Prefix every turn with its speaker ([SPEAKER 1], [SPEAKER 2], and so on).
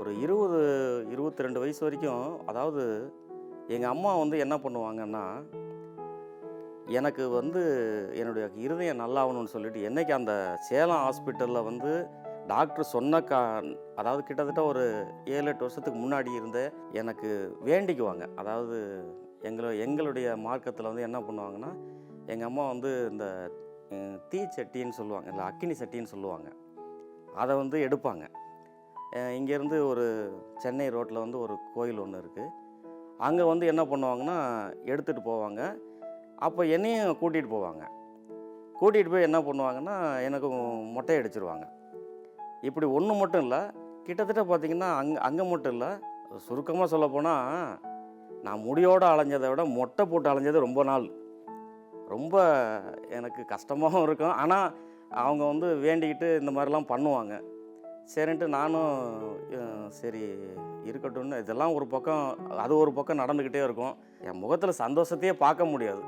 [SPEAKER 1] ஒரு 20, 22 வயசு வரைக்கும் அதாவது எங்கள் அம்மா வந்து என்ன பண்ணுவாங்கன்னா, எனக்கு வந்து என்னுடைய இருதயம் நல்லாகணும்னு சொல்லிட்டு, என்னைக்கு அந்த சேலம் ஹாஸ்பிட்டலில் வந்து டாக்டர் சொன்ன அதாவது கிட்டத்தட்ட ஒரு 7, 8 வருஷத்துக்கு முன்னாடி இருந்தே எனக்கு வேண்டிக்குவாங்க. அதாவது எங்களுடைய மார்க்கத்தில் வந்து என்ன பண்ணுவாங்கன்னா, எங்கள் அம்மா வந்து இந்த தீச்சட்டின்னு சொல்லுவாங்க, இல்லை அக்கினி சட்டின்னு சொல்லுவாங்க. அதை வந்து எடுப்பாங்க. இங்கேருந்து ஒரு சென்னை ரோட்டில் வந்து ஒரு கோயில் ஒன்று இருக்குது. அங்கே வந்து என்ன பண்ணுவாங்கன்னா, எடுத்துகிட்டு போவாங்க. அப்போ என்னையும் கூட்டிகிட்டு போவாங்க. கூட்டிகிட்டு போய் என்ன பண்ணுவாங்கன்னா, எனக்கு மொட்டை அடிச்சிருவாங்க. இப்படி ஒன்று மட்டும் இல்லை, கிட்டத்தட்ட பார்த்திங்கன்னா அங்கே மட்டும் இல்லை, சுருக்கமாக சொல்லப்போனால் நான் முடியோடு அலைஞ்சதை விட மொட்டை போட்டு அலைஞ்சது ரொம்ப நாள். ரொம்ப எனக்கு கஷ்டமாகவும் இருக்கும். ஆனால் அவங்க வந்து வேண்டிக்கிட்டு இந்த மாதிரிலாம் பண்ணுவாங்க. சரின்ட்டு நானும் சரி இருக்கட்டும்னு, இதெல்லாம் ஒரு பக்கம், அது ஒரு பக்கம் நடந்துக்கிட்டே இருக்கும். என் முகத்தில் சந்தோஷத்தையே பார்க்க முடியாது.